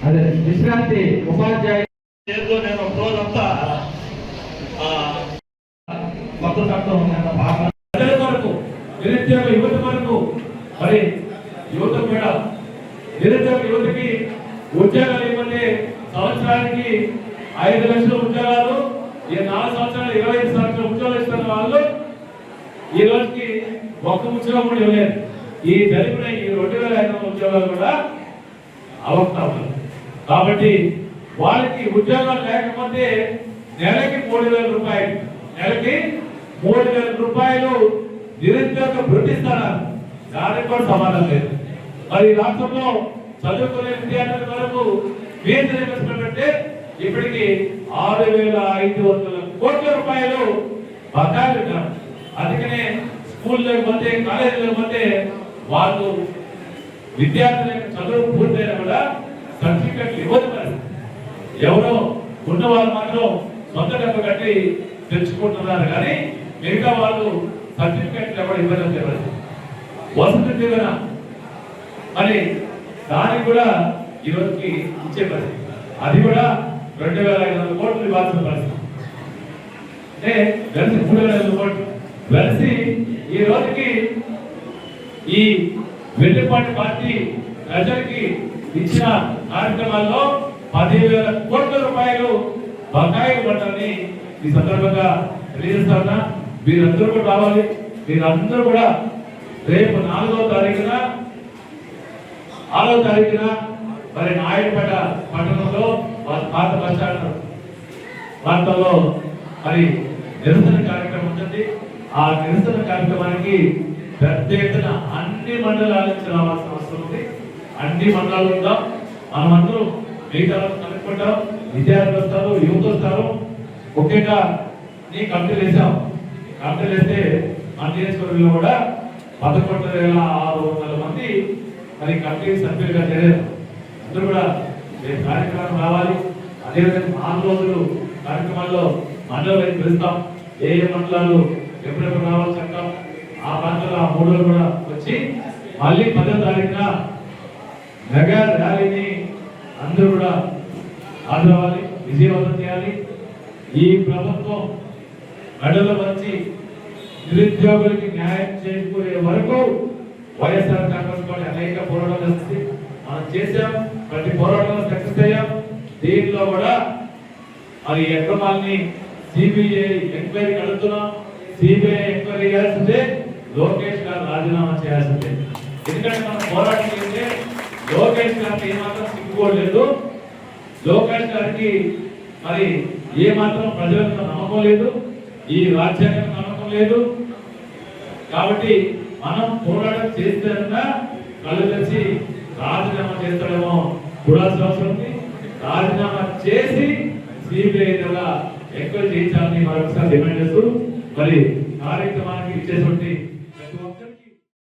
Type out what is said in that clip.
అదే విశ్రాంతి ఉపాధ్యాయ నేను ఒక రోజంతా కొత్త చట్టం ప్రజల వరకు నిరుద్యోగ యువత వరకు మరి యువత కూడా నిరుద్యోగ యువతకి ఉద్యోగాలు ఇవ్వండి. సంవత్సరానికి 5 లక్షల ఉద్యోగాలు, ఈ 4 సంవత్సరాలు 25 సంవత్సరాల ఉద్యోగాలు ఇస్తున్న వాళ్ళు ఈ రోజుకి ఒక్క ఉద్యోగం కూడా ఇవ్వలేదు. ఈ జరిపిన ఈ 2500 ఉద్యోగాలు కూడా అవకాశం. కాబట్టి వాళ్ళకి ఉద్యోగాలు లేకపోతే నెలకి 3000 రూపాయలు, నెలకి 3000 రూపాయలు నిరుద్యోగ వృత్తిస్తారు. దానికి కూడా సమాధానం లేదు. మరి రాష్ట్రంలో చదువుకునే విద్యార్థుల వరకు ఫీజు రీయింబర్స్మెంట్ అంటే ఇప్పటికి 6500 కోట్ల రూపాయలు బకాయిలు ఉన్నారు. అందుకనే స్కూల్లో పోతే కాలేజీలో పోతే వాళ్ళు విద్యార్థుల చదువు పూర్తయినా కూడా సర్టిఫికెట్లు ఇవ్వదు. మరి ఎవరో ఉన్న వాళ్ళు మాత్రం సొంత డబ్బు కట్టి తెచ్చుకుంటున్నారు, కానీ మిగతా వాళ్ళు సర్టిఫికెట్లు ఎవరు ఇవ్వడం తెలియదు. వసతి దీవెన మరి దానికి కూడా ఈరోజుకి ఇచ్చే పరిస్థితి, అది కూడా 2500 కోట్లు ఇవ్వాల్సిన పరిస్థితి. అంటే కలిసి 3500 కోట్లు కలిసి ఈ రోజుకి ఈ వెల్లుపాటి పార్టీ ప్రజలకి ఇచ్చిన కార్యక్రమాల్లో 10,000 కోట్ల రూపాయలు బకాయిలు పడ్డారని ఈ సందర్భంగా తెలియజేస్తారన్నా. మీరందరూ కూడా రావాలి. మీరందరూ కూడా రేపు 4వ తారీఖున మరి నాయుడుపేట పట్టణంలో పాత బస్టాండ్ ప్రాంతంలో మరి నిరసన కార్యక్రమం ఉంటుంది. ఆ నిరసన కార్యక్రమానికి పెద్ద ఎత్తున అన్ని మండలాల నుంచి రావాల్సిన అవసరం ఉంది. అన్ని మండలాలు ఉందాం, మనమందరూ మిగతా కనుక్కుంటాం. విద్యార్థులు వస్తారు, యువత వస్తారు. ముఖ్యంగా నీ కమిటీలు వేసాం. కమిటీలు వేస్తే మన నియోజకవర్గంలో కూడా 11,600 మంది మరి కమిటీ సభ్యులుగా చేరారు. అందరూ కూడా రేపు కార్యక్రమం రావాలి. అదేవిధంగా 4 రోజులు కార్యక్రమాల్లో మండలం పిలుస్తాం. ఏ మండలాలు ఎప్పుడెప్పుడు రావాలో చెప్తాం. ఆ ప్రాంతంలో ఆ 3 రోజులు కూడా వచ్చి మళ్ళీ 10వ తారీఖున మెగా ర్యాలీని అందరూ కూడా హాజరవ్వాలి, విజయవంతం చేయాలి. ఈ ప్రభుత్వం మెడలో వచ్చి నిరుద్యోగులకి న్యాయం చేకూరే వరకు వైఎస్ఆర్ కాంగ్రెస్ పార్టీ అనేక పోరాటాలు చేస్తుంది. మనం చేసాం, ప్రతి పోరాటంలో సక్సెస్ అయ్యాం. దీనిలో కూడా మరి అక్రమాలని సిబిఐ ఎంక్వైరీ అడుగుతున్నాం. సిబిఐ ఎంక్వైరీ చేయాల్సిందే, లోకేష్ గారు రాజీనామా చేయాల్సిందే. ఎందుకంటే మనం పోరాటం చేస్తే లోకేష్ గారికి ఏమాత్రం సిగ్గుకోలేదు. లోకేష్ గారికి మరి ఏమాత్రం ప్రజలకు నమ్మకం లేదు, ఈ రాజ్యాంగం నమ్మకం లేదు. కాబట్టి మనం పోరాటం చేస్తేనన్నా కళ్ళు తెచ్చి రాజీనామా చేస్తాడేమో చూడాల్సిన అవసరం ఉంది. రాజీనామా చేసి సిబిఐ ద్వారా ఎంక్వైరీ చేయించాలని మరొకసారి డిమాండ్ చేస్తూ మరి కార్యక్రమానికి ఇచ్చేటువంటి